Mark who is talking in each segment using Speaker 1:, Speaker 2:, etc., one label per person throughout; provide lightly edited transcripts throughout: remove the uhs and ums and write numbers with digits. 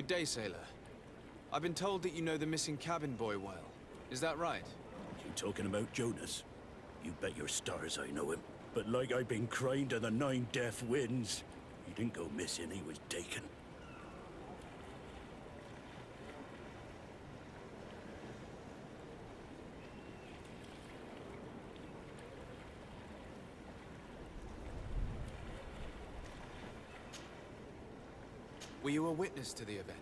Speaker 1: Good day, sailor. I've been told that you know the missing cabin boy well. Is that right?
Speaker 2: You talking about Jonas? You bet your stars I know him. But like I've been crying to the 9 deaf winds, he didn't go missing, he was taken.
Speaker 1: Were you a witness to the event?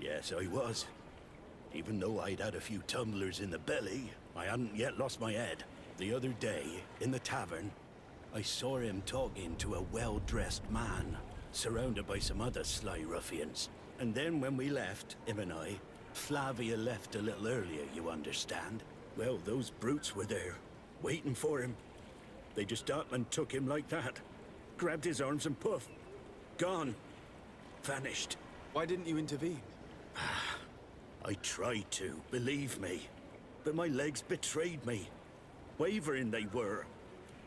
Speaker 2: Yes, I was. Even though I'd had a few tumblers in the belly, I hadn't yet lost my head. The other day, in the tavern, I saw him talking to a well-dressed man, surrounded by some other sly ruffians. And then when we left, him and I, Flavia left a little earlier, you understand. Well, those brutes were there, waiting for him. They just up and took him like that. Grabbed his arms and poof, gone. Vanished.
Speaker 1: Why didn't you intervene?
Speaker 2: I tried to, believe me. But my legs betrayed me. Wavering they were.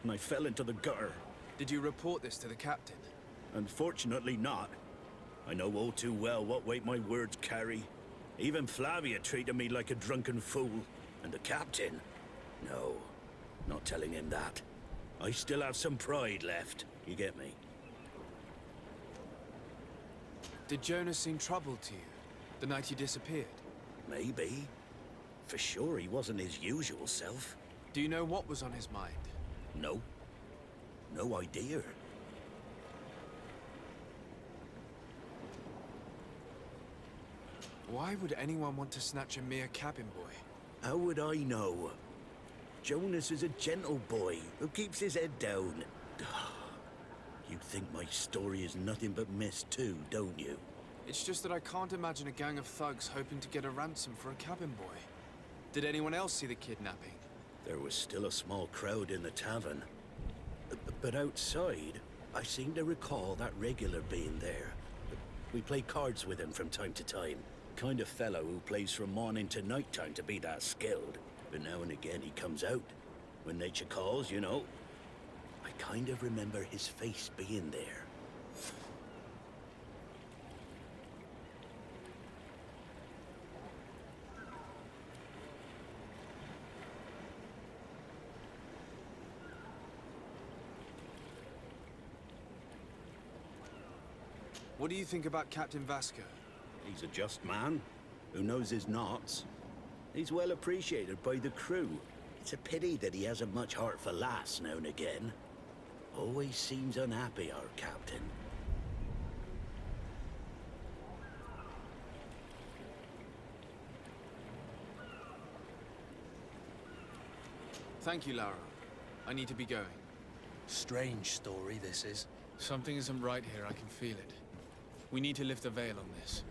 Speaker 2: And I fell into the gutter.
Speaker 1: Did you report this to the captain?
Speaker 2: Unfortunately not. I know all too well what weight my words carry. Even Flavia treated me like a drunken fool. And the captain? No, not telling him that. I still have some pride left, you get me?
Speaker 1: Did Jonas seem troubled to you, the night he disappeared?
Speaker 2: Maybe. For sure he wasn't his usual self.
Speaker 1: Do you know what was on his mind?
Speaker 2: No. No idea.
Speaker 1: Why would anyone want to snatch a mere cabin boy?
Speaker 2: How would I know? Jonas is a gentle boy who keeps his head down. You think my story is nothing but mist too, don't you?
Speaker 1: It's just that I can't imagine a gang of thugs hoping to get a ransom for a cabin boy. Did anyone else see the kidnapping?
Speaker 2: There was still a small crowd in the tavern. But outside, I seem to recall that regular being there. We play cards with him from time to time. Kind of fellow who plays from morning to night time to be that skilled. But now and again he comes out. When nature calls, you know. I kind of remember his face being there.
Speaker 1: What do you think about Captain Vasco?
Speaker 2: He's a just man who knows his knots. He's well appreciated by the crew. It's a pity that he hasn't much heart for laughs now and again. Always seems unhappy, our captain.
Speaker 1: Thank you, Lara. I need to be going.
Speaker 3: Strange story, this is.
Speaker 1: Something isn't right here, I can feel it. We need to lift the veil on this.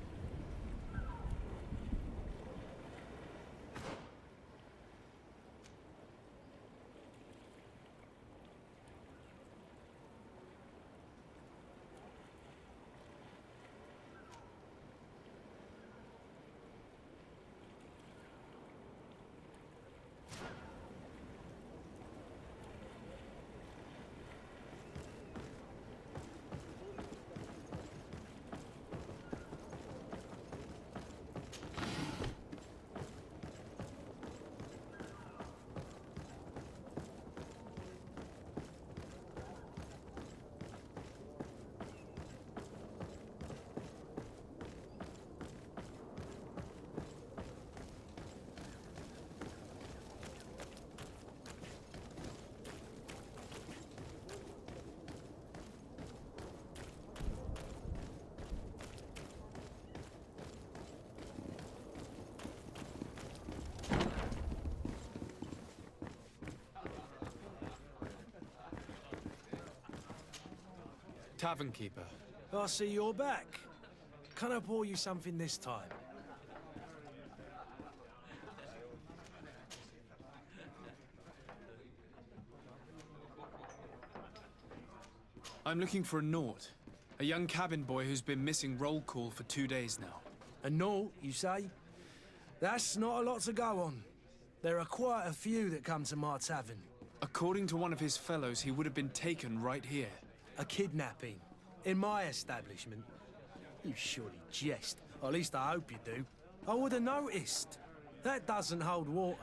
Speaker 1: Tavern keeper.
Speaker 3: I see you're back. Can I pour you something this time?
Speaker 1: I'm looking for a Naut. A young cabin boy who's been missing roll call for 2 days now.
Speaker 3: A Naut, you say? That's not a lot to go on. There are quite a few that come to my tavern.
Speaker 1: According to one of his fellows, he would have been taken right here.
Speaker 3: A kidnapping. In my establishment. You surely jest. Or at least I hope you do. I would have noticed. That doesn't hold water.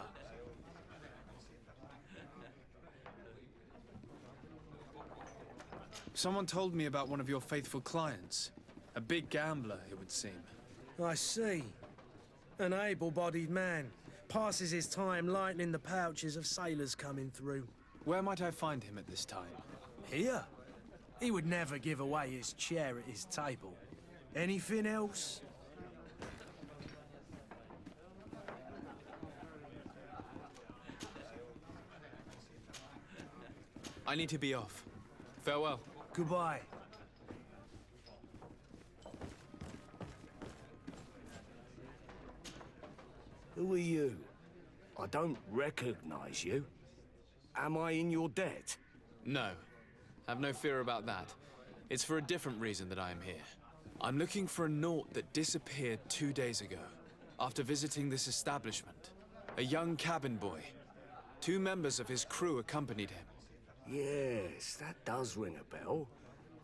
Speaker 1: Someone told me about one of your faithful clients. A big gambler, it would seem.
Speaker 3: I see. An able-bodied man. Passes his time lightening the pouches of sailors coming through.
Speaker 1: Where might I find him at this time?
Speaker 3: Here? He would never give away his chair at his table. Anything else?
Speaker 1: I need to be off. Farewell.
Speaker 3: Goodbye.
Speaker 2: Who are you? I don't recognize you. Am I in your debt?
Speaker 1: No. Have no fear about that. It's for a different reason that I am here. I'm looking for a naut that disappeared 2 days ago, after visiting this establishment. A young cabin boy. 2 members of his crew accompanied him.
Speaker 2: Yes, that does ring a bell.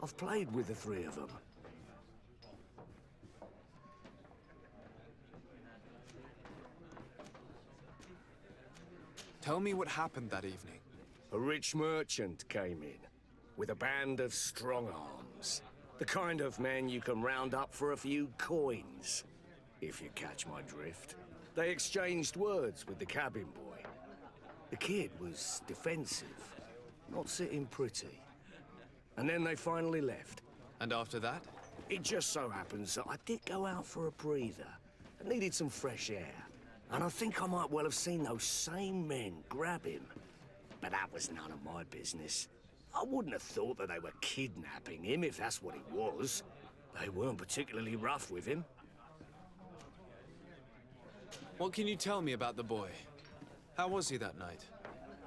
Speaker 2: I've played with the 3 of them.
Speaker 1: Tell me what happened that evening.
Speaker 2: A rich merchant came in, with a band of strong arms. The kind of men you can round up for a few coins, if you catch my drift. They exchanged words with the cabin boy. The kid was defensive, not sitting pretty. And then they finally left.
Speaker 1: And after that?
Speaker 2: It just so happens that I did go out for a breather. I needed some fresh air. And I think I might well have seen those same men grab him. But that was none of my business. I wouldn't have thought that they were kidnapping him, if that's what it was. They weren't particularly rough with him.
Speaker 1: What can you tell me about the boy? How was he that night?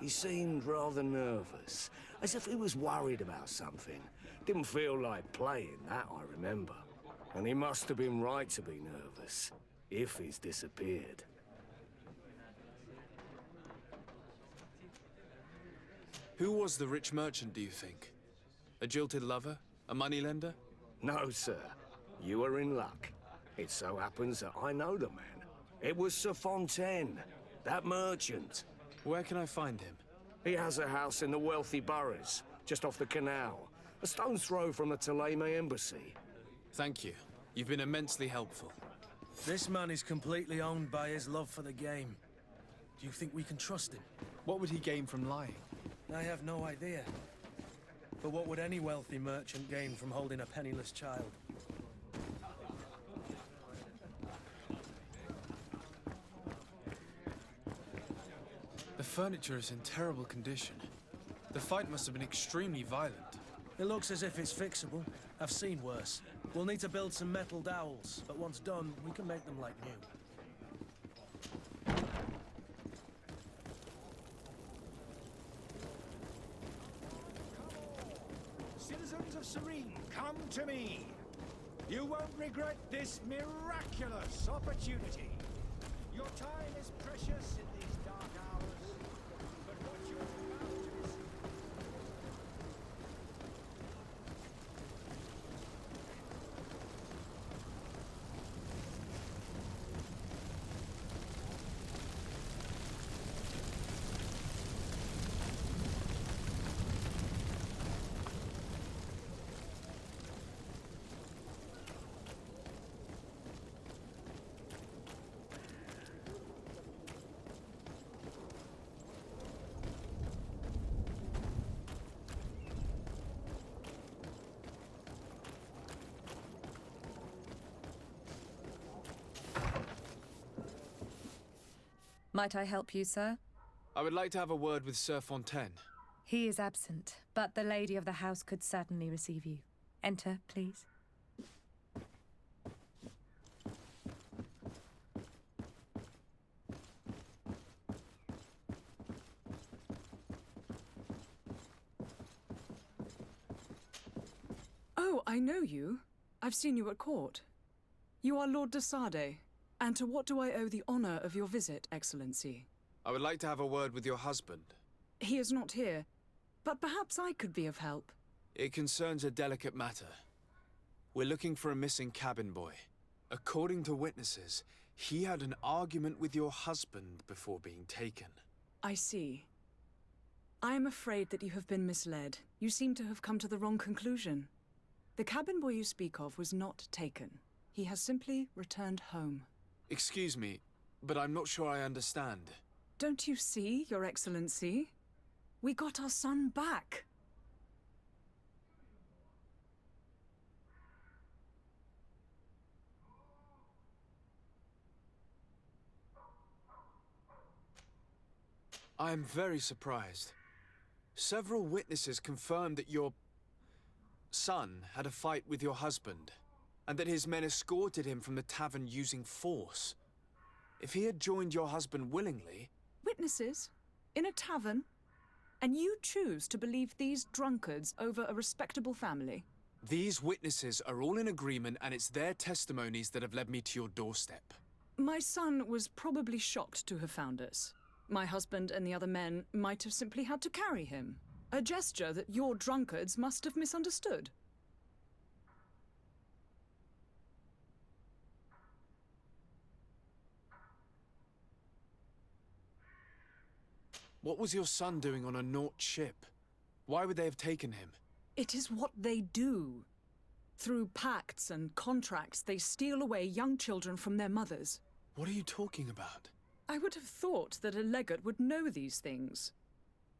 Speaker 2: He seemed rather nervous, as if he was worried about something. Didn't feel like playing, that I remember. And he must have been right to be nervous, if he's disappeared.
Speaker 1: Who was the rich merchant, do you think? A jilted lover? A moneylender?
Speaker 2: No, sir. You are in luck. It so happens that I know the man. It was Sir Fontaine, that merchant.
Speaker 1: Where can I find him?
Speaker 2: He has a house in the wealthy boroughs, just off the canal. A stone's throw from the Theleme embassy.
Speaker 1: Thank you. You've been immensely helpful.
Speaker 3: This man is completely owned by his love for the game. Do you think we can trust him?
Speaker 1: What would he gain from lying?
Speaker 3: I have no idea. But what would any wealthy merchant gain from holding a penniless child?
Speaker 1: The furniture is in terrible condition. The fight must have been extremely violent.
Speaker 3: It looks as if it's fixable. I've seen worse. We'll need to build some metal dowels, but once done, we can make them like new.
Speaker 4: Citizens of Serene, come to me. You won't regret this miraculous opportunity. Your time is precious in these dark hours, but what you're about to receive...
Speaker 5: Might I help you, sir?
Speaker 1: I would like to have a word with Sir Fontaine.
Speaker 5: He is absent, but the lady of the house could certainly receive you. Enter, please.
Speaker 6: Oh, I know you. I've seen you at court. You are Lord de Sade. And to what do I owe the honor of your visit, Excellency?
Speaker 1: I would like to have a word with your husband.
Speaker 6: He is not here, but perhaps I could be of help.
Speaker 1: It concerns a delicate matter. We're looking for a missing cabin boy. According to witnesses, he had an argument with your husband before being taken.
Speaker 6: I see. I am afraid that you have been misled. You seem to have come to the wrong conclusion. The cabin boy you speak of was not taken. He has simply returned home.
Speaker 1: Excuse me, but I'm not sure I understand.
Speaker 6: Don't you see, Your Excellency? We got our son back.
Speaker 1: I am very surprised. Several witnesses confirmed that your son had a fight with your husband, and that his men escorted him from the tavern using force. If he had joined your husband willingly...
Speaker 6: Witnesses? In a tavern? And you choose to believe these drunkards over a respectable family?
Speaker 1: These witnesses are all in agreement, and it's their testimonies that have led me to your doorstep.
Speaker 6: My son was probably shocked to have found us. My husband and the other men might have simply had to carry him. A gesture that your drunkards must have misunderstood.
Speaker 1: What was your son doing on a Naut ship? Why would they have taken him?
Speaker 6: It is what they do. Through pacts and contracts, they steal away young children from their mothers.
Speaker 1: What are you talking about?
Speaker 6: I would have thought that a legate would know these things.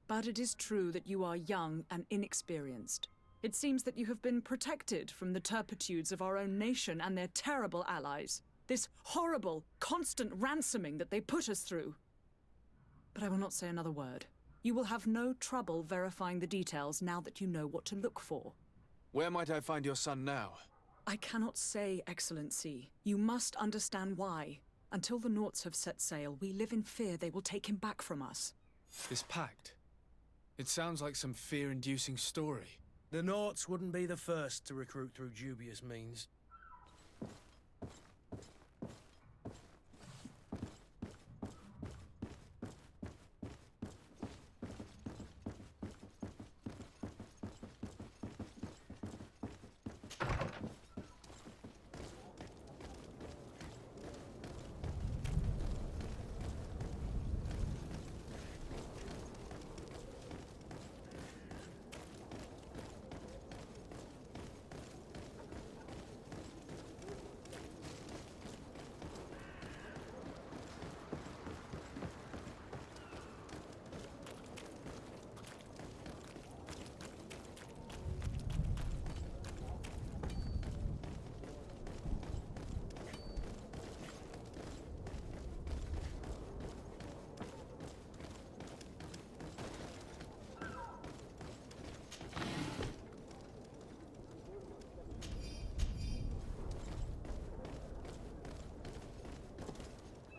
Speaker 6: But it is true that you are young and inexperienced. It seems that you have been protected from the turpitudes of our own nation and their terrible allies. This horrible, constant ransoming that they put us through. But I will not say another word. You will have no trouble verifying the details now that you know what to look for.
Speaker 1: Where might I find your son now?
Speaker 6: I cannot say, Excellency. You must understand why. Until the Nauts have set sail, we live in fear they will take him back from us.
Speaker 1: This pact? It sounds like some fear-inducing story.
Speaker 3: The Nauts wouldn't be the first to recruit through dubious means.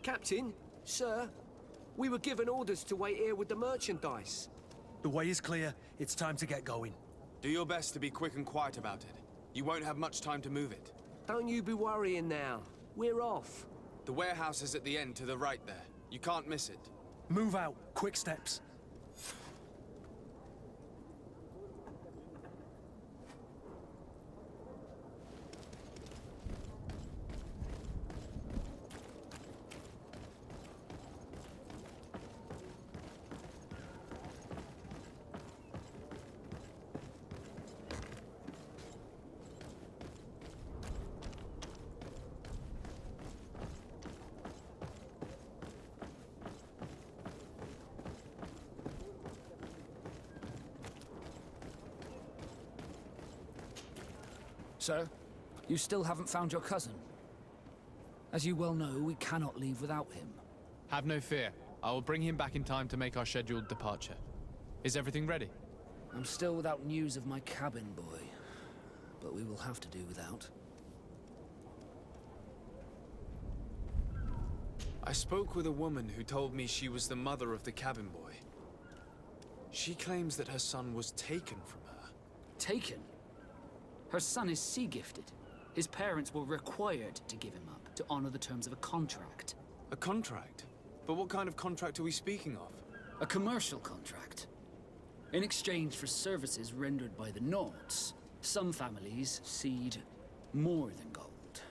Speaker 7: Captain, sir, we were given orders to wait here with the merchandise.
Speaker 3: The way is clear. It's time to get going.
Speaker 1: Do your best to be quick and quiet about it. You won't have much time to move it.
Speaker 7: Don't you be worrying now. We're off.
Speaker 1: The warehouse is at the end to the right there. You can't miss it.
Speaker 3: Move out. Quick steps.
Speaker 8: Sir, you still haven't found your cousin. As you well know, we cannot leave without him.
Speaker 1: Have no fear. I will bring him back in time to make our scheduled departure. Is everything ready?
Speaker 8: I'm still without news of my cabin boy, but we will have to do without.
Speaker 1: I spoke with a woman who told me she was the mother of the cabin boy. She claims that her son was taken from her.
Speaker 8: Taken? Her son is sea-gifted. His parents were required to give him up to honor the terms of a contract.
Speaker 1: A contract? But what kind of contract are we speaking of?
Speaker 8: A commercial contract. In exchange for services rendered by the Nauts, some families cede more than gold.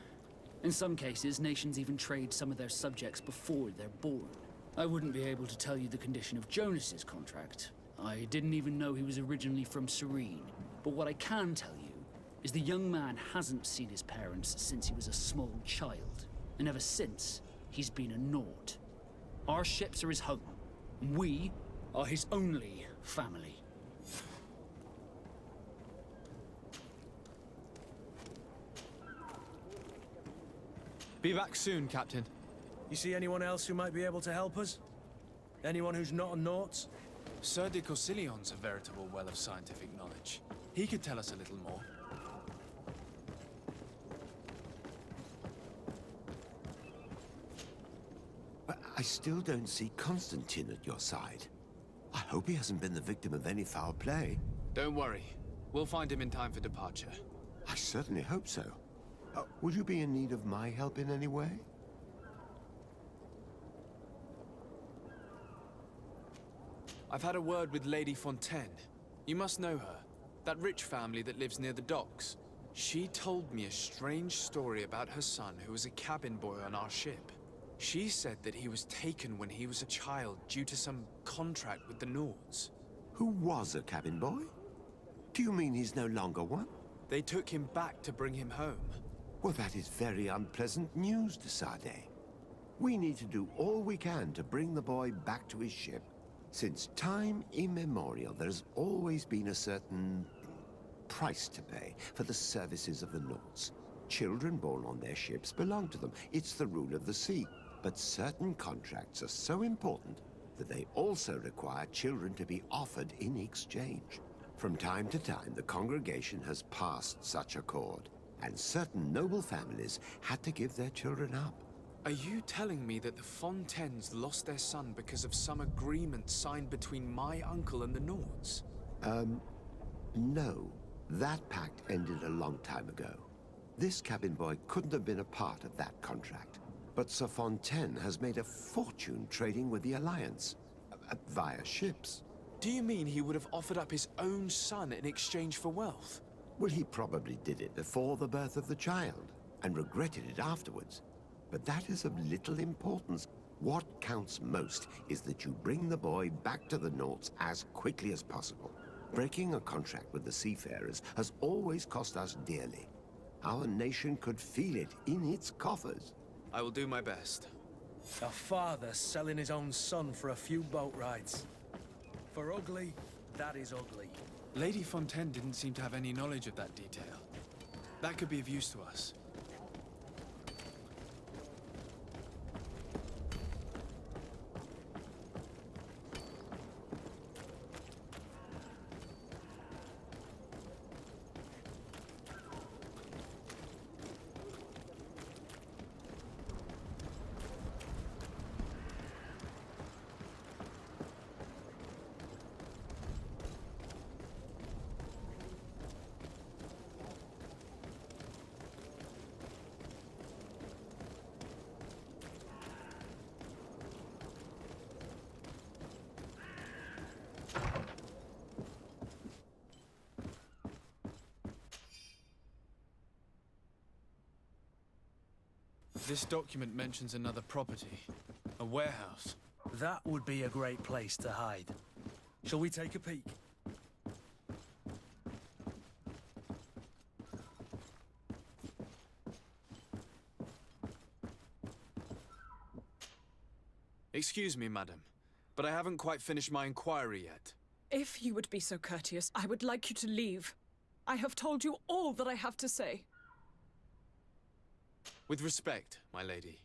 Speaker 8: In some cases, nations even trade some of their subjects before they're born. I wouldn't be able to tell you the condition of Jonas's contract. I didn't even know he was originally from Serene. But what I can tell you is the young man hasn't seen his parents since he was a small child. And ever since, he's been a naught. Our ships are his home. And we are his only family.
Speaker 1: Be back soon, Captain.
Speaker 3: You see anyone else who might be able to help us? Anyone who's not a Naut?
Speaker 1: Sir de Corsillion's a veritable well of scientific knowledge. He could tell us a little more.
Speaker 9: But I still don't see Constantine at your side. I hope he hasn't been the victim of any foul play.
Speaker 1: Don't worry. We'll find him in time for departure.
Speaker 9: I certainly hope so. Would you be in need of my help in any way?
Speaker 1: I've had a word with Lady Fontaine. You must know her. That rich family that lives near the docks. She told me a strange story about her son who was a cabin boy on our ship. She said that he was taken when he was a child due to some contract with the Nords.
Speaker 9: Who was a cabin boy? Do you mean he's no longer one?
Speaker 1: They took him back to bring him home.
Speaker 9: Well, that is very unpleasant news, de Sade. We need to do all we can to bring the boy back to his ship. Since time immemorial, there's always been a certain price to pay for the services of the Nords. Children born on their ships belong to them. It's the rule of the sea. But certain contracts are so important that they also require children to be offered in exchange. From time to time, the congregation has passed such accord, and certain noble families had to give their children up.
Speaker 1: Are you telling me that the Fontaines lost their son because of some agreement signed between my uncle and the Nords?
Speaker 9: No. That pact ended a long time ago. This cabin boy couldn't have been a part of that contract. But Sir Fontaine has made a fortune trading with the Alliance, via ships.
Speaker 1: Do you mean he would have offered up his own son in exchange for wealth?
Speaker 9: Well, he probably did it before the birth of the child, and regretted it afterwards. But that is of little importance. What counts most is that you bring the boy back to the Nords as quickly as possible. Breaking a contract with the seafarers has always cost us dearly. Our nation could feel it in its coffers.
Speaker 1: I will do my best.
Speaker 3: A father selling his own son for a few boat rides. For ugly, that is ugly.
Speaker 1: Lady Fontaine didn't seem to have any knowledge of that detail. That could be of use to us. This document mentions another property. A warehouse.
Speaker 3: That would be a great place to hide. Shall we take a peek?
Speaker 1: Excuse me, madam, but I haven't quite finished my inquiry yet.
Speaker 6: If you would be so courteous, I would like you to leave. I have told you all that I have to say.
Speaker 1: With respect, my lady.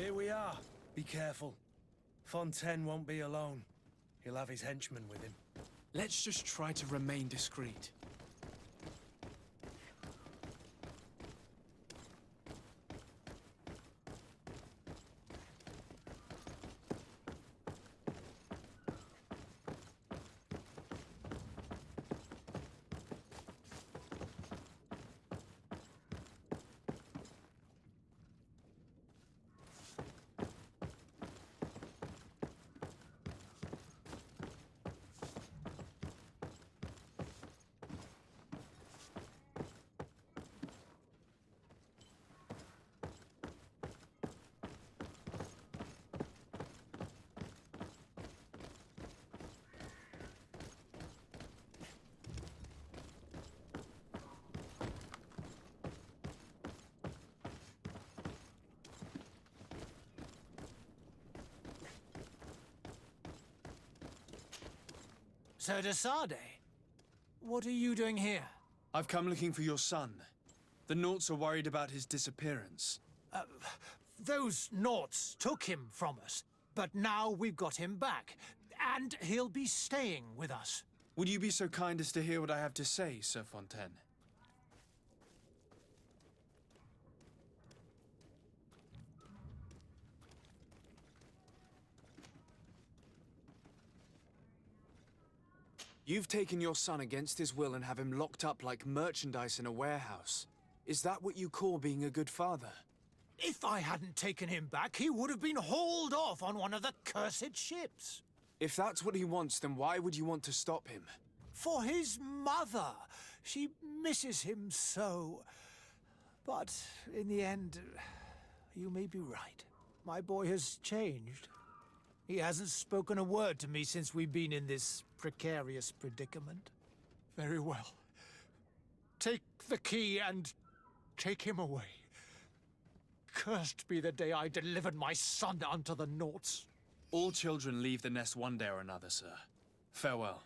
Speaker 3: Here we are. Be careful. Fontaine won't be alone. He'll have his henchmen with him.
Speaker 1: Let's just try to remain discreet.
Speaker 4: Sir de Sade, what are you doing here?
Speaker 1: I've come looking for your son. The Naughts are worried about his disappearance.
Speaker 4: Those Naughts took him from us, but now we've got him back, and he'll be staying with us.
Speaker 1: Would you be so kind as to hear what I have to say, Sir Fontaine? You've taken your son against his will and have him locked up like merchandise in a warehouse. Is that what you call being a good father?
Speaker 4: If I hadn't taken him back, he would have been hauled off on one of the cursed ships.
Speaker 1: If that's what he wants, then why would you want to stop him?
Speaker 4: For his mother. She misses him so. But in the end, you may be right. My boy has changed. He hasn't spoken a word to me since we've been in this precarious predicament. Very well. Take the key and take him away. Cursed be the day I delivered my son unto the Naughts.
Speaker 1: All children leave the nest one day or another, sir. Farewell.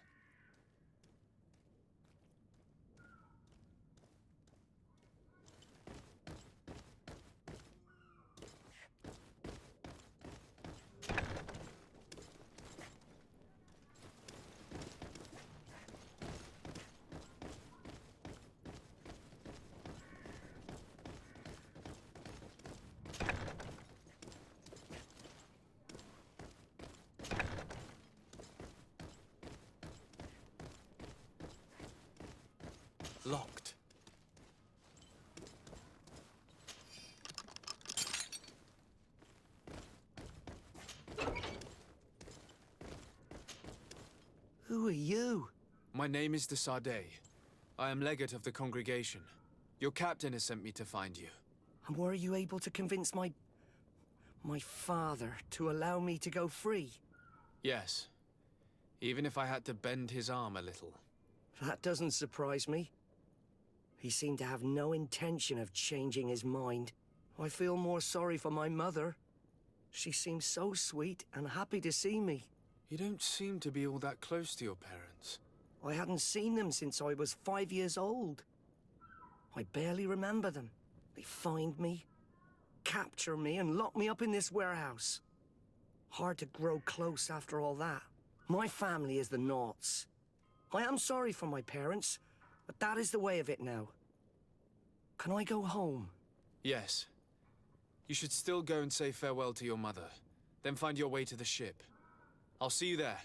Speaker 1: Locked.
Speaker 7: Who are you?
Speaker 1: My name is de Sade. I am legate of the congregation. Your captain has sent me to find you.
Speaker 7: And were you able to convince my father to allow me to go free?
Speaker 1: Yes. Even if I had to bend his arm a little.
Speaker 7: That doesn't surprise me. He seemed to have no intention of changing his mind. I feel more sorry for my mother. She seems so sweet and happy to see me.
Speaker 1: You don't seem to be all that close to your parents.
Speaker 7: I hadn't seen them since I was 5 years old. I barely remember them. They find me, capture me, and lock me up in this warehouse. Hard to grow close after all that. My family is the Naughts. I am sorry for my parents, but that is the way of it now. Can I go home?
Speaker 1: Yes. You should still go and say farewell to your mother. Then find your way to the ship. I'll see you there.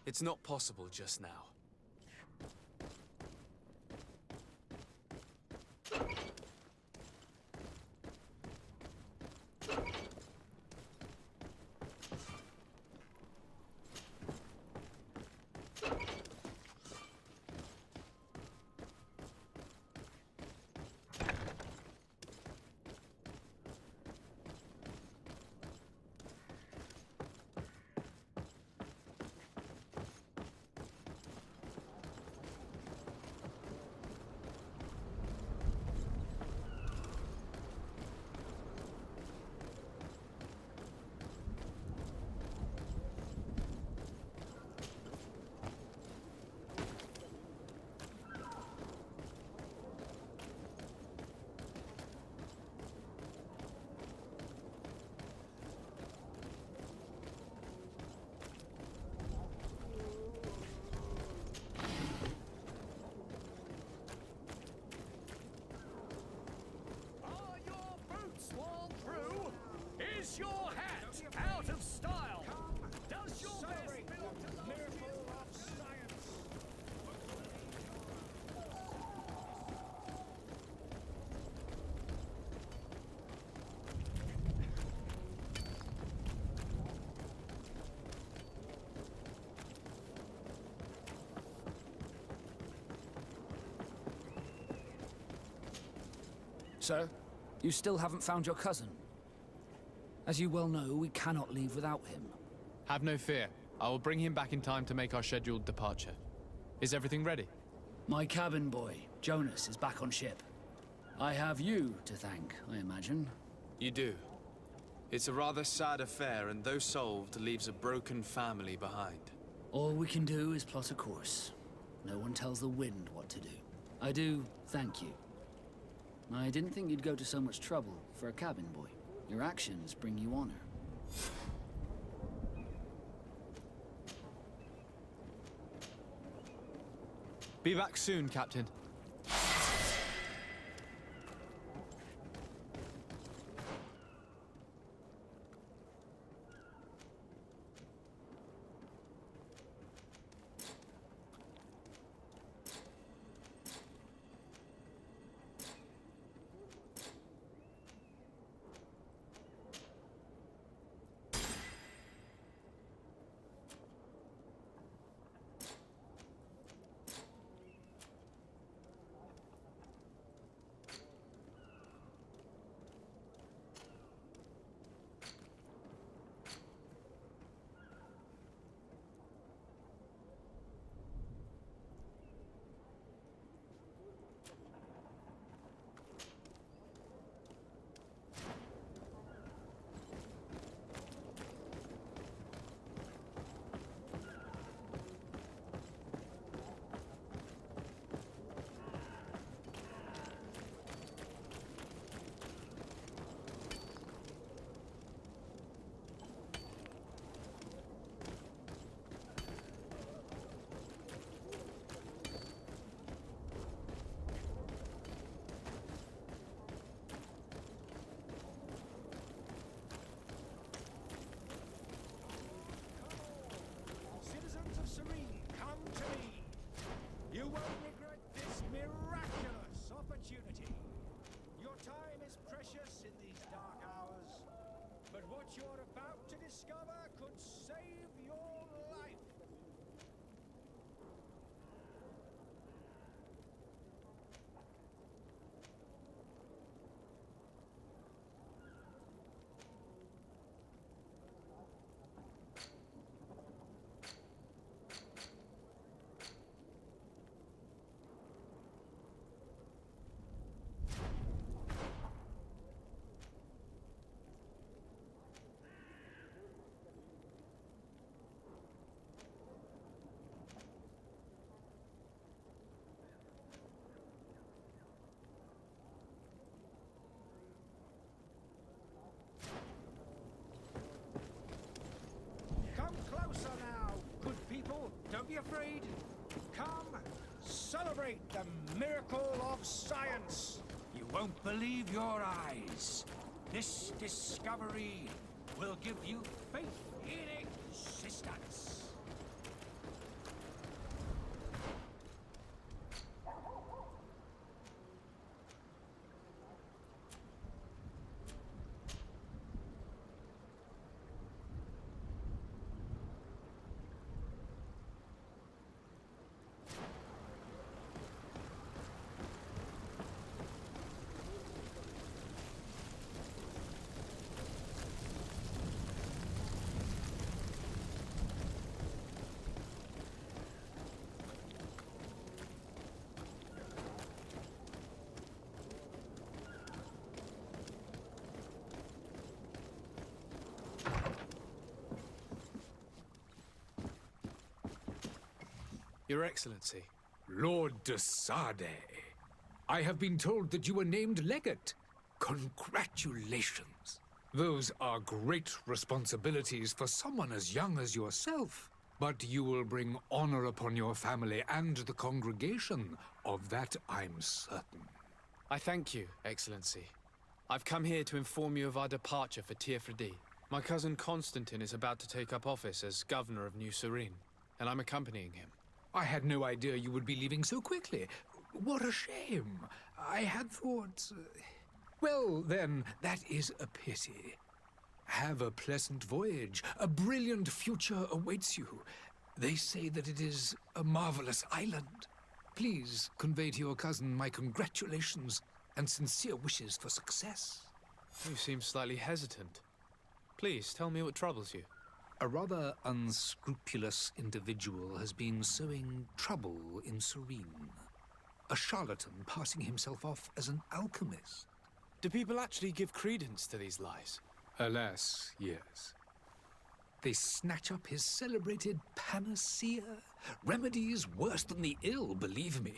Speaker 1: It's not possible just now.
Speaker 4: your hat out of style? Does your best belong to the miracle of science?
Speaker 8: Sir, you still haven't found your cousin. As you well know, we cannot leave without him.
Speaker 1: Have no fear. I will bring him back in time to make our scheduled departure. Is everything ready?
Speaker 8: My cabin boy, Jonas, is back on ship. I have you to thank, I imagine.
Speaker 1: You do. It's a rather sad affair, and though solved, leaves a broken family behind.
Speaker 8: All we can do is plot a course. No one tells the wind what to do. I do thank you. I didn't think you'd go to so much trouble for a cabin boy. Your actions bring you honor.
Speaker 1: Be back soon, Captain.
Speaker 4: Citizens of Serene, come to me. You won't regret this miraculous opportunity. Your time is precious in these dark hours, but what you're about to discover could save your life. Come closer now, good people. Don't be afraid. Come, celebrate the miracle of science. You won't believe your eyes. This discovery will give you faith in existence.
Speaker 1: Your Excellency.
Speaker 10: Lord de Sade, I have been told that you were named legate. Congratulations. Those are great responsibilities for someone as young as yourself. But you will bring honor upon your family and the congregation. Of that I'm certain.
Speaker 1: I thank you, Excellency. I've come here to inform you of our departure for Tir Freddy. My cousin Constantine is about to take up office as governor of New Serene, and I'm accompanying him.
Speaker 10: I had no idea you would be leaving so quickly. What a shame. I had thought... Well, then, that is a pity. Have a pleasant voyage. A brilliant future awaits you. They say that it is a marvelous island. Please convey to your cousin my congratulations and sincere wishes for success.
Speaker 1: You seem slightly hesitant. Please, tell me what troubles you.
Speaker 10: A rather unscrupulous individual has been sowing trouble in Serene. A charlatan passing himself off as an alchemist.
Speaker 1: Do people actually give credence to these lies?
Speaker 10: Alas, yes. They snatch up his celebrated panacea. Remedies worse than the ill, believe me.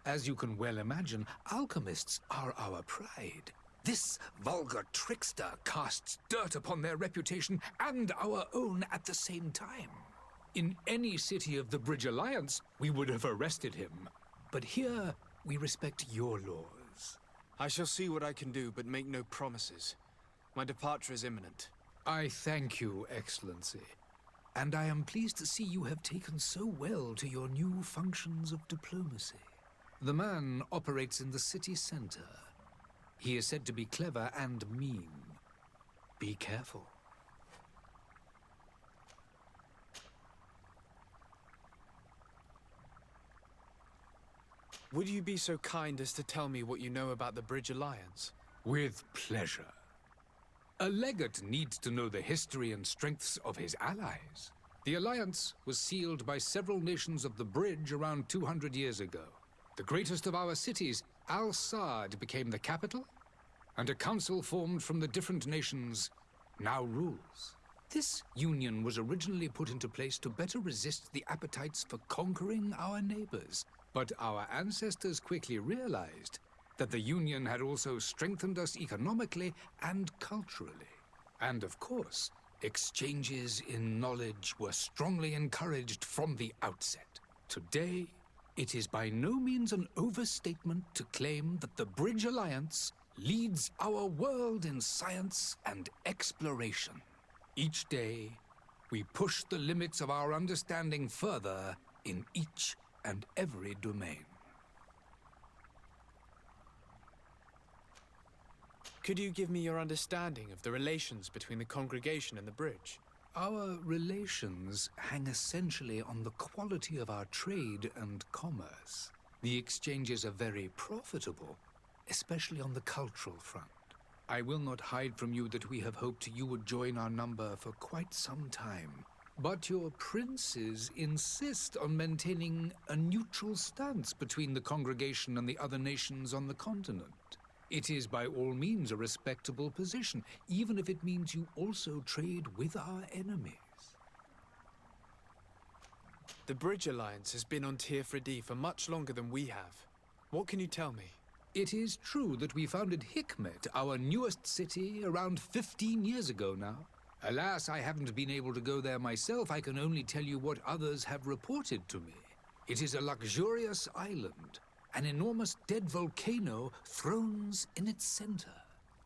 Speaker 10: As you can well imagine, alchemists are our pride. This vulgar trickster casts dirt upon their reputation and our own at the same time. In any city of the Bridge Alliance, we would have arrested him. But here, we respect your laws.
Speaker 1: I shall see what I can do, but make no promises. My departure is imminent.
Speaker 10: I thank you, Excellency. And I am pleased to see you have taken so well to your new functions of diplomacy. The man operates in the city center. He is said to be clever and mean. Be careful.
Speaker 1: Would you be so kind as to tell me what you know about the Bridge Alliance?
Speaker 10: With pleasure. A legate needs to know the history and strengths of his allies. The alliance was sealed by several nations of the Bridge around 200 years ago. The greatest of our cities, Al-Saad, became the capital, and a council formed from the different nations now rules. This union was originally put into place to better resist the appetites for conquering our neighbors. But our ancestors quickly realized that the Union had also strengthened us economically and culturally. And of course, exchanges in knowledge were strongly encouraged from the outset. Today, it is by no means an overstatement to claim that the Bridge Alliance leads our world in science and exploration. Each day, we push the limits of our understanding further in each and every domain.
Speaker 1: Could you give me your understanding of the relations between the congregation and the bridge?
Speaker 10: Our relations hang essentially on the quality of our trade and commerce. The exchanges are very profitable, especially on the cultural front. I will not hide from you that we have hoped you would join our number for quite some time. But your princes insist on maintaining a neutral stance between the congregation and the other nations on the continent. It is by all means a respectable position, even if it means you also trade with our enemies.
Speaker 1: The Bridge Alliance has been on Tirfredi for much longer than we have. What can you tell me?
Speaker 10: It is true that we founded Hikmet, our newest city, around 15 years ago now. Alas, I haven't been able to go there myself. I can only tell you what others have reported to me. It is a luxurious island. An enormous dead volcano thrones in its center.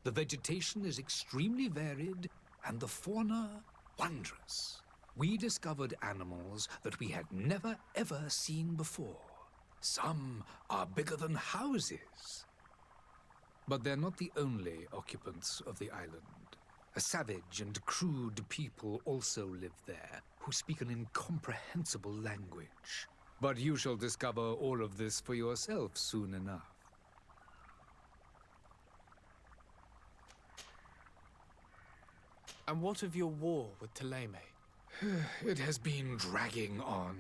Speaker 10: The vegetation is extremely varied, and the fauna wondrous. We discovered animals that we had never ever seen before. Some are bigger than houses. But they're not the only occupants of the island. A savage and crude people also live there, who speak an incomprehensible language. But you shall discover all of this for yourself soon enough.
Speaker 1: And what of your war with Ptolemy?
Speaker 10: It has been dragging on.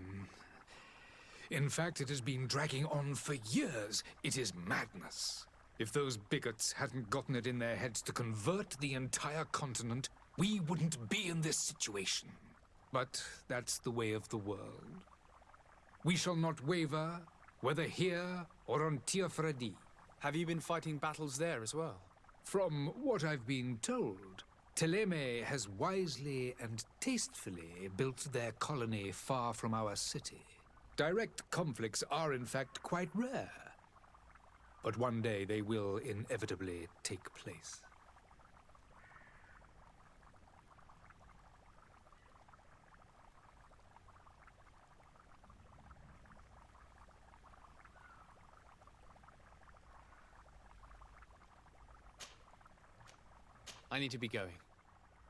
Speaker 10: In fact, it has been dragging on for years. It is madness. If those bigots hadn't gotten it in their heads to convert the entire continent, we wouldn't be in this situation. But that's the way of the world. We shall not waver, whether here or on Tirfredi.
Speaker 1: Have you been fighting battles there as well?
Speaker 10: From what I've been told, Ptolemy has wisely and tastefully built their colony far from our city. Direct conflicts are in fact quite rare. But one day they will inevitably take place.
Speaker 1: I need to be going.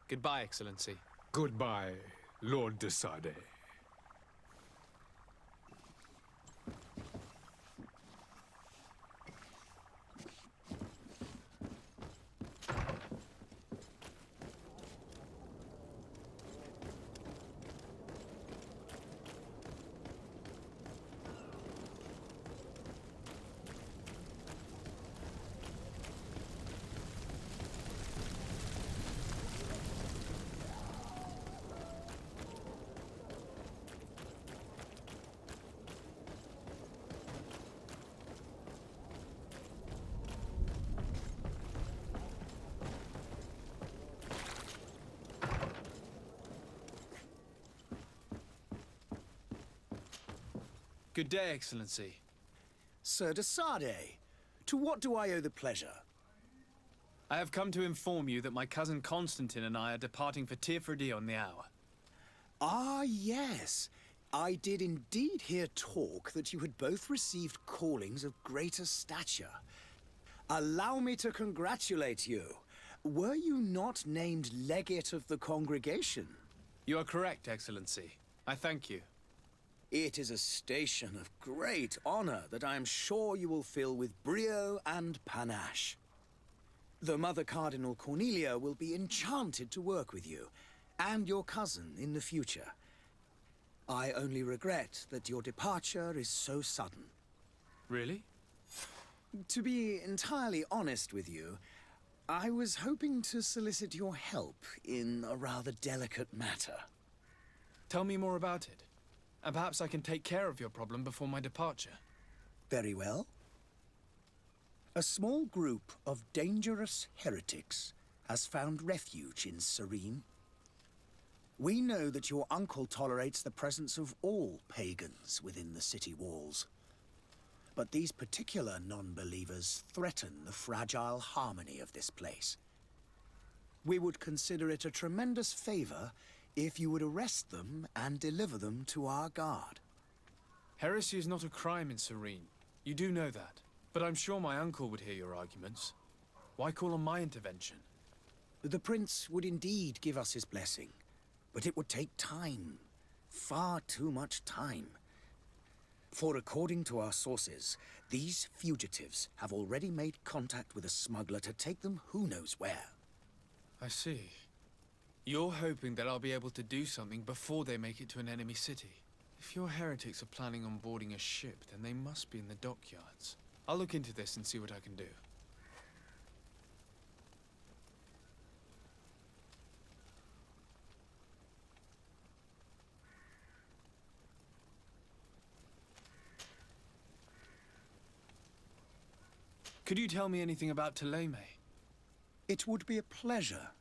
Speaker 1: Goodbye, Excellency.
Speaker 10: Goodbye, Lord de Sade.
Speaker 1: Good day, Excellency.
Speaker 2: Sir de Sade, to what do I owe the pleasure?
Speaker 1: I have come to inform you that my cousin Constantine and I are departing for Tirfredi on the hour.
Speaker 2: Ah, yes. I did indeed hear talk that you had both received callings of greater stature. Allow me to congratulate you. Were you not named legate of the congregation?
Speaker 1: You are correct, Excellency. I thank you.
Speaker 2: It is a station of great honor that I am sure you will fill with brio and panache. The Mother Cardinal Cornelia will be enchanted to work with you, and your cousin in the future. I only regret that your departure is so sudden.
Speaker 1: Really?
Speaker 2: To be entirely honest with you, I was hoping to solicit your help in a rather delicate matter.
Speaker 1: Tell me more about it. And perhaps I can take care of your problem before my departure.
Speaker 2: Very well. A small group of dangerous heretics has found refuge in Serene. We know that your uncle tolerates the presence of all pagans within the city walls. But these particular non-believers threaten the fragile harmony of this place. We would consider it a tremendous favor if you would arrest them and deliver them to our guard.
Speaker 1: Heresy is not a crime in Serene. You do know that. But I'm sure my uncle would hear your arguments. Why call on my intervention?
Speaker 2: The prince would indeed give us his blessing, but it would take time. Far too much time. For according to our sources, these fugitives have already made contact with a smuggler to take them who knows where.
Speaker 1: I see. You're hoping that I'll be able to do something before they make it to an enemy city. If your heretics are planning on boarding a ship, then they must be in the dockyards. I'll look into this and see what I can do. Could you tell me anything about Thélème?
Speaker 2: It would be a pleasure.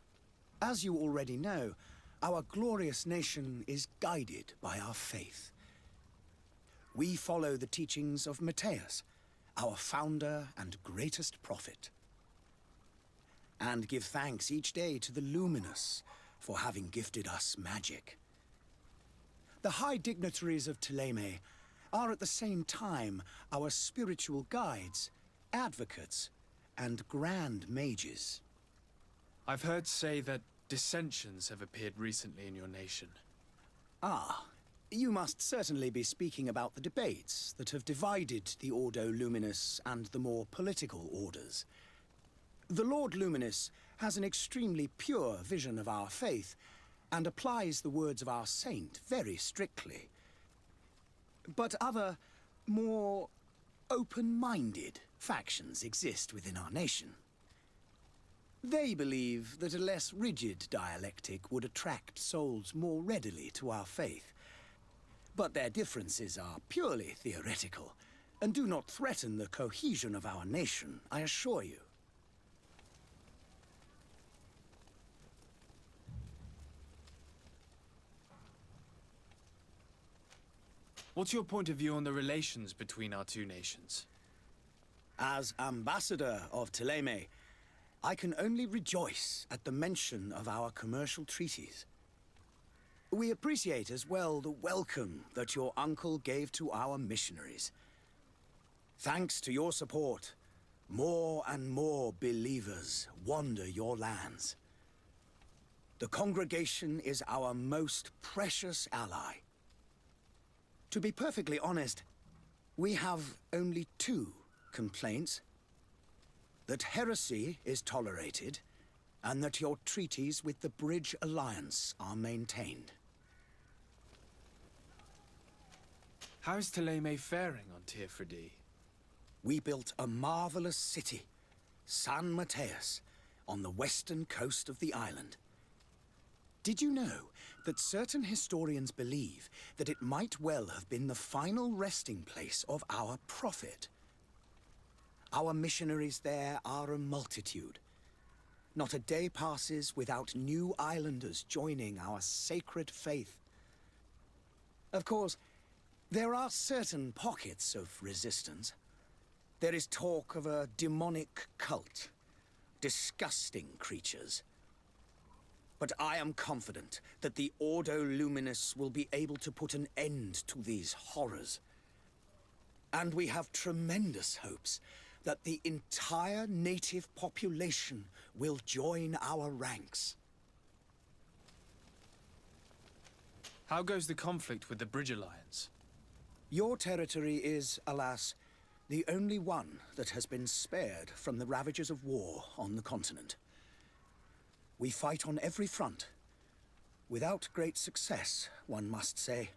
Speaker 2: As you already know, our glorious nation is guided by our faith. We follow the teachings of Matthias, our founder and greatest prophet, and give thanks each day to the Luminous for having gifted us magic. The high dignitaries of Thélème are at the same time our spiritual guides, advocates, and grand mages.
Speaker 1: I've heard say that dissensions have appeared recently in your nation.
Speaker 2: Ah, you must certainly be speaking about the debates that have divided the Ordo Luminis and the more political orders. The Lord Luminous has an extremely pure vision of our faith and applies the words of our saint very strictly. But other, more open-minded factions exist within our nation. They believe that a less rigid dialectic would attract souls more readily to our faith. But their differences are purely theoretical and do not threaten the cohesion of our nation, I assure you.
Speaker 1: What's your point of view on the relations between our two nations?
Speaker 2: As ambassador of Thélème, I can only rejoice at the mention of our commercial treaties. We appreciate as well the welcome that your uncle gave to our missionaries. Thanks to your support, more and more believers wander your lands.
Speaker 11: The congregation is our most precious ally. To be perfectly honest, we have only two complaints. That heresy is tolerated, and that your treaties with the Bridge Alliance are maintained.
Speaker 1: How's Thélème faring on Teofridi?
Speaker 11: We built a marvelous city, San Mateus, on the western coast of the island. Did you know that certain historians believe that it might well have been the final resting place of our prophet? Our missionaries there are a multitude. Not a day passes without new islanders joining our sacred faith. Of course, there are certain pockets of resistance. There is talk of a demonic cult. Disgusting creatures. But I am confident that the Ordo Luminis will be able to put an end to these horrors. And we have tremendous hopes that the entire native population will join our ranks.
Speaker 1: How goes the conflict with the Bridge Alliance?
Speaker 11: Your territory is, alas, the only one that has been spared from the ravages of war on the continent. We fight on every front. Without great success, one must say.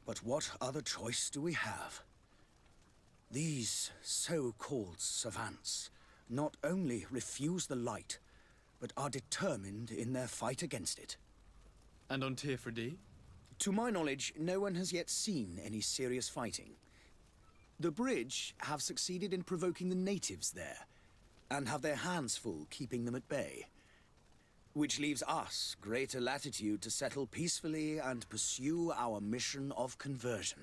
Speaker 11: But what other choice do we have? These so-called savants not only refuse the light, but are determined in their fight against it.
Speaker 1: And on Teofridi?
Speaker 11: To my knowledge, no one has yet seen any serious fighting. The Bridge have succeeded in provoking the natives there, and have their hands full keeping them at bay. Which leaves us greater latitude to settle peacefully and pursue our mission of conversion.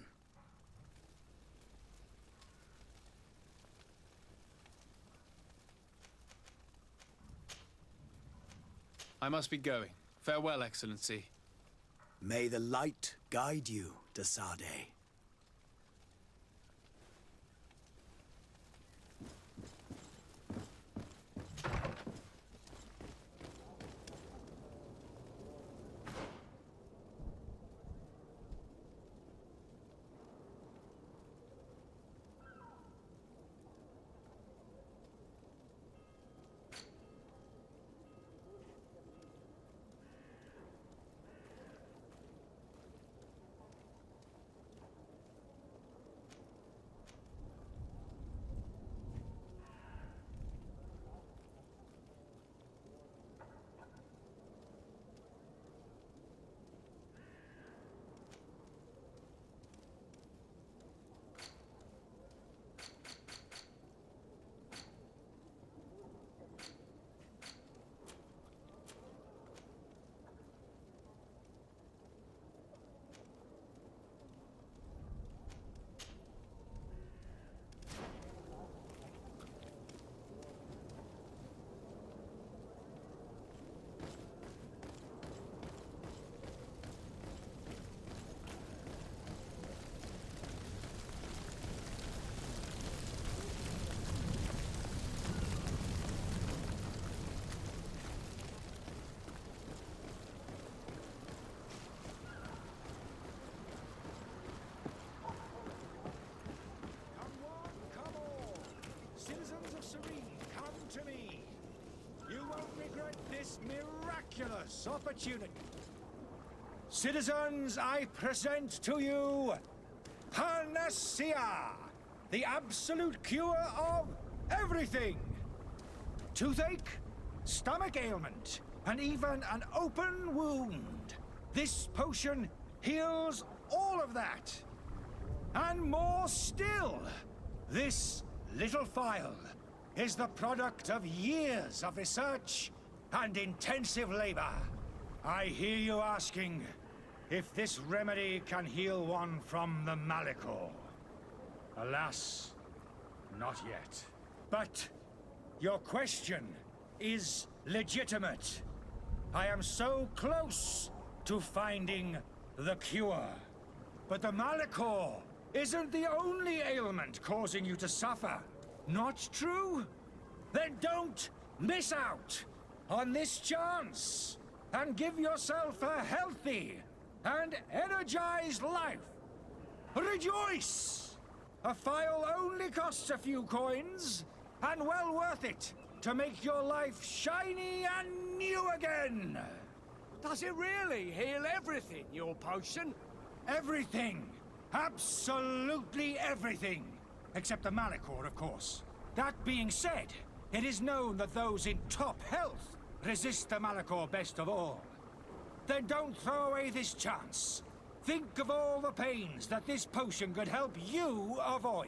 Speaker 1: I must be going. Farewell, Excellency.
Speaker 11: May the light guide you, de Sade.
Speaker 4: Miraculous opportunity. Citizens, I present to you Panacea, the absolute cure of everything. Toothache, stomach ailment, and even an open wound. This potion heals all of that. And more still, this little phial is the product of years of research and intensive labor. I hear you asking if this remedy can heal one from the Malachor. Alas, not yet. But your question is legitimate. I am so close to finding the cure. But the Malachor isn't the only ailment causing you to suffer. Not true? Then don't miss out on this chance! and give yourself a healthy and energized life. Rejoice! A file only costs a few coins, and well worth it to make your life shiny and new again.
Speaker 7: Does it really heal everything, your potion?
Speaker 4: Everything. Absolutely everything. Except the Malachor, of course. That being said, it is known that those in top health resist the Malachor best of all. Then don't throw away this chance. Think of all the pains that this potion could help you avoid.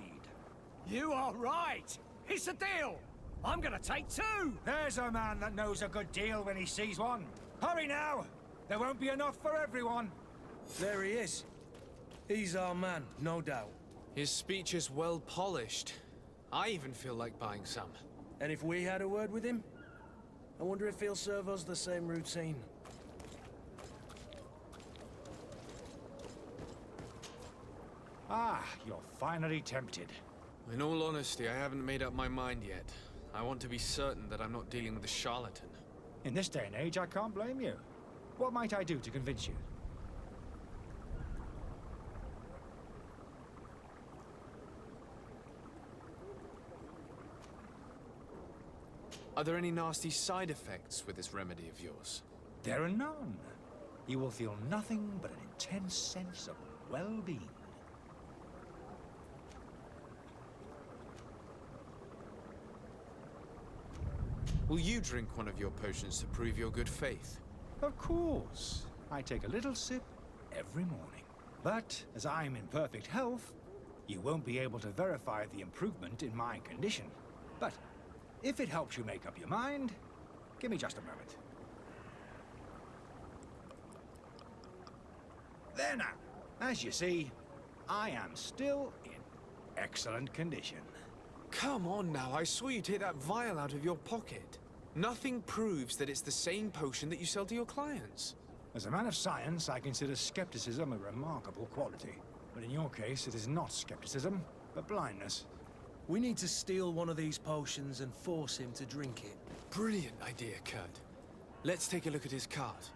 Speaker 7: You are right. It's a deal. I'm gonna take 2.
Speaker 4: There's a man that knows a good deal when he sees one. Hurry now. There won't be enough for everyone.
Speaker 3: There he is. He's our man, no doubt.
Speaker 1: His speech is well polished. I even feel like buying some.
Speaker 3: And if we had a word with him, I wonder if he'll serve us the same routine.
Speaker 4: Ah, you're finally tempted.
Speaker 1: In all honesty, I haven't made up my mind yet. I want to be certain that I'm not dealing with a charlatan.
Speaker 4: In this day and age, I can't blame you. What might I do to convince you?
Speaker 1: Are there any nasty side effects with this remedy of yours?
Speaker 4: There are none. You will feel nothing but an intense sense of well-being.
Speaker 1: Will you drink one of your potions to prove your good faith?
Speaker 4: Of course. I take a little sip every morning. But as I'm in perfect health, you won't be able to verify the improvement in my condition. But if it helps you make up your mind, give me just a moment. There now. As you see, I am still in excellent condition.
Speaker 1: Come on now, I saw you take that vial out of your pocket. Nothing proves that it's the same potion that you sell to your clients.
Speaker 4: As a man of science, I consider skepticism a remarkable quality. But in your case, it is not skepticism, but blindness.
Speaker 3: We need to steal one of these potions and force him to drink it.
Speaker 1: Brilliant idea, Kurt. Let's take a look at his cart.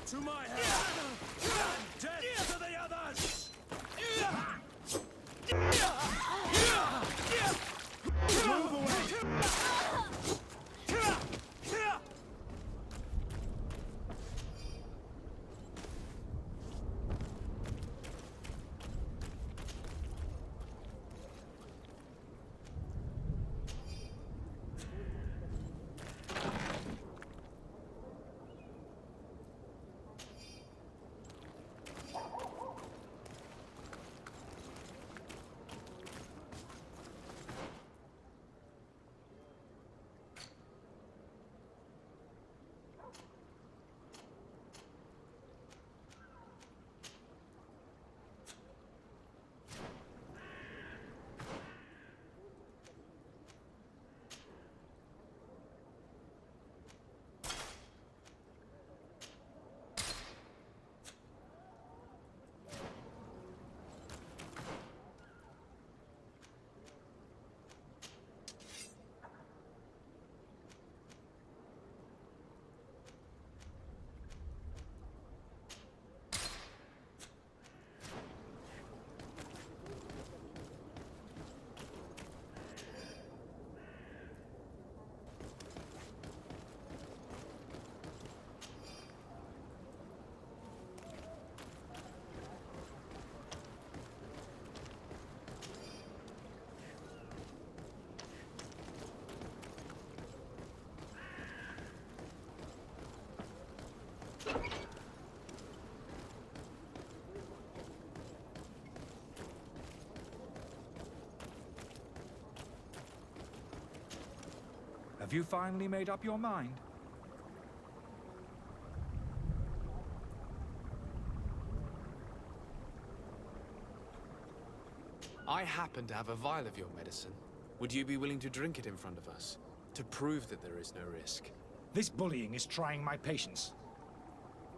Speaker 4: To my head! And death to the others! Move away! Have you finally made up your mind?
Speaker 1: I happen to have a vial of your medicine. Would you be willing to drink it in front of us? To prove that there is no risk?
Speaker 4: This bullying is trying my patience.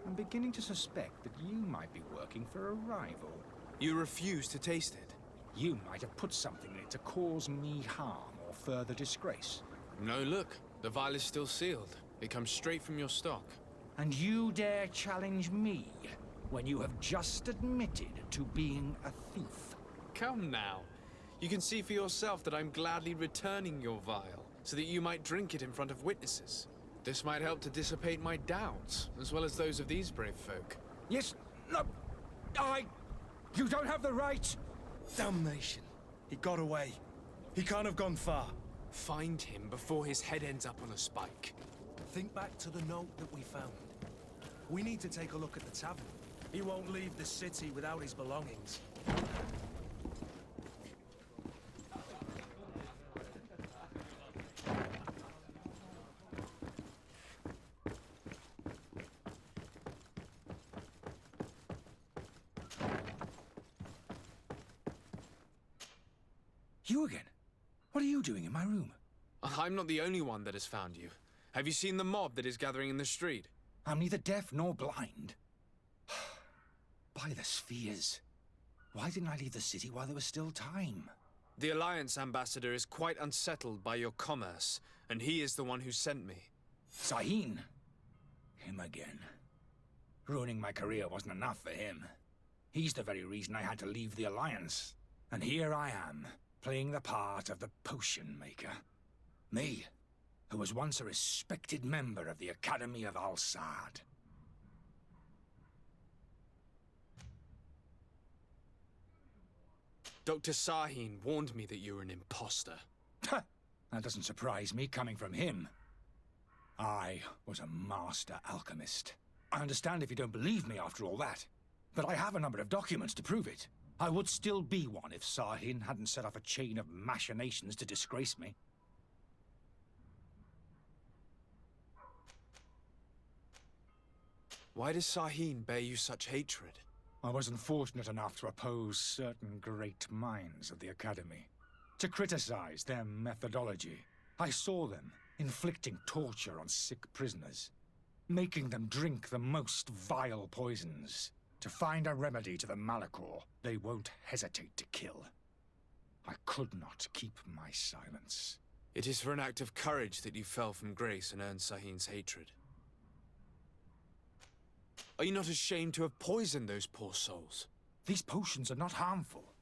Speaker 4: I'm beginning to suspect that you might be working for a rival.
Speaker 1: You refuse to taste it?
Speaker 4: You might have put something in it to cause me harm or further disgrace.
Speaker 1: No, look. The vial is still sealed. It comes straight from your stock.
Speaker 4: And you dare challenge me when you have just admitted to being a thief?
Speaker 1: Come now. You can see for yourself that I'm gladly returning your vial, so that you might drink it in front of witnesses. This might help to dissipate my doubts, as well as those of these brave folk.
Speaker 4: Yes, no, you don't have the right!
Speaker 3: Damnation. He got away. He can't have gone far.
Speaker 1: Find him before his head ends up on a spike.
Speaker 3: Think back to the note that we found. We need to take a look at the tavern. He won't leave the city without his belongings.
Speaker 4: You again? What are you doing in my room?
Speaker 1: I'm not the only one that has found you. Have you seen the mob that is gathering in the street?
Speaker 4: I'm neither deaf nor blind. By the spheres. Why didn't I leave the city while there was still time?
Speaker 1: The Alliance ambassador is quite unsettled by your commerce, and he is the one who sent me.
Speaker 4: Sahin. Him again. Ruining my career wasn't enough for him. He's the very reason I had to leave the Alliance. And here I am, playing the part of the potion maker. Me, who was once a respected member of the Academy of Al-Sad.
Speaker 1: Dr. Sahin warned me that you were an imposter.
Speaker 4: That doesn't surprise me, coming from him. I was a master alchemist. I understand if you don't believe me after all that, but I have a number of documents to prove it. I would still be one if Sahin hadn't set off a chain of machinations to disgrace me.
Speaker 1: Why does Sahin bear you such hatred?
Speaker 4: I wasn't fortunate enough to oppose certain great minds of the Academy, to criticize their methodology. I saw them inflicting torture on sick prisoners, making them drink the most vile poisons. To find a remedy to the Malachor, they won't hesitate to kill. I could not keep my silence.
Speaker 1: It is for an act of courage that you fell from grace and earned Sahin's hatred. Are you not ashamed to have poisoned those poor souls?
Speaker 4: These potions are not harmful.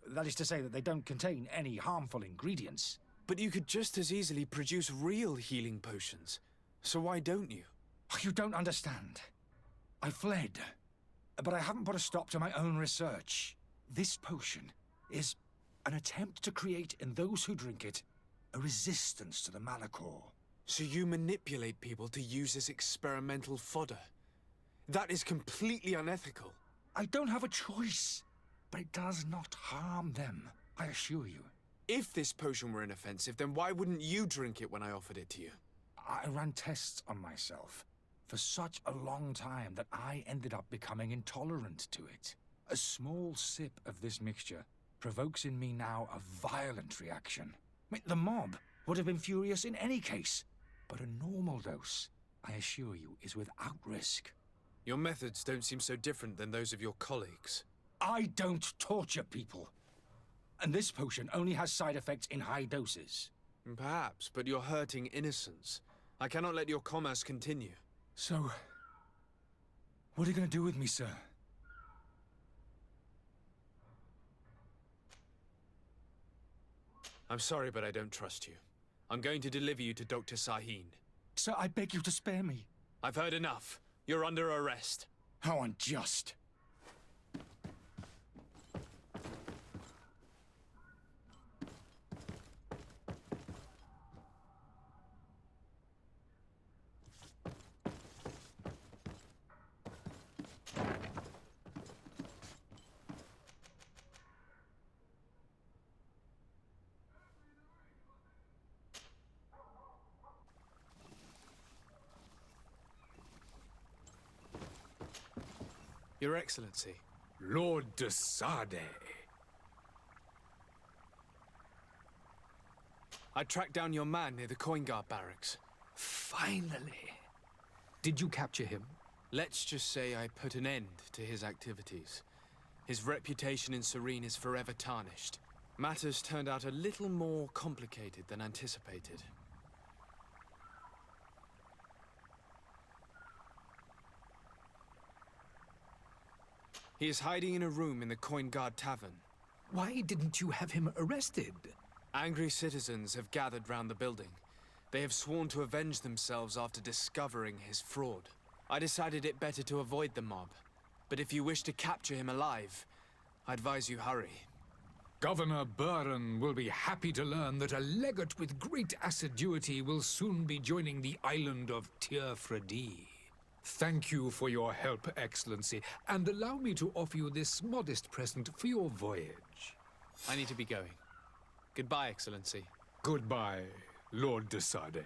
Speaker 4: That is to say that they don't contain any harmful ingredients.
Speaker 1: But you could just as easily produce real healing potions. So why don't you?
Speaker 4: You don't understand. I fled. But I haven't put a stop to my own research. This potion is an attempt to create in those who drink it a resistance to the Malachor.
Speaker 1: So you manipulate people to use as experimental fodder? That is completely unethical.
Speaker 4: I don't have a choice, but it does not harm them, I assure you.
Speaker 1: If this potion were inoffensive, then why wouldn't you drink it when I offered it to you?
Speaker 4: I ran tests on myself for such a long time that I ended up becoming intolerant to it. A small sip of this mixture provokes in me now a violent reaction. The mob would have been furious in any case, but a normal dose, I assure you, is without risk.
Speaker 1: Your methods don't seem so different than those of your colleagues.
Speaker 4: I don't torture people. And this potion only has side effects in high doses.
Speaker 1: Perhaps, but you're hurting innocents. I cannot let your commerce continue.
Speaker 4: So, what are you going to do with me, sir?
Speaker 1: I'm sorry, but I don't trust you. I'm going to deliver you to Dr. Sahin.
Speaker 4: Sir, I beg you to spare me.
Speaker 1: I've heard enough. You're under arrest.
Speaker 4: How unjust.
Speaker 1: Your Excellency.
Speaker 10: Lord de Sade.
Speaker 1: I tracked down your man near the Coin Guard barracks.
Speaker 10: Finally. Did you capture him?
Speaker 1: Let's just say I put an end to his activities. His reputation in Serene is forever tarnished. Matters turned out a little more complicated than anticipated. He is hiding in a room in the Coin Guard Tavern.
Speaker 10: Why didn't you have him arrested?
Speaker 1: Angry citizens have gathered round the building. They have sworn to avenge themselves after discovering his fraud. I decided it better to avoid the mob. But if you wish to capture him alive, I advise you hurry.
Speaker 10: Governor Buren will be happy to learn that a legate with great assiduity will soon be joining the island of Tir-Fredi. Thank you for your help, Excellency, and allow me to offer you this modest present for your voyage.
Speaker 1: I need to be going. Goodbye, Excellency.
Speaker 10: Goodbye, Lord de Sade.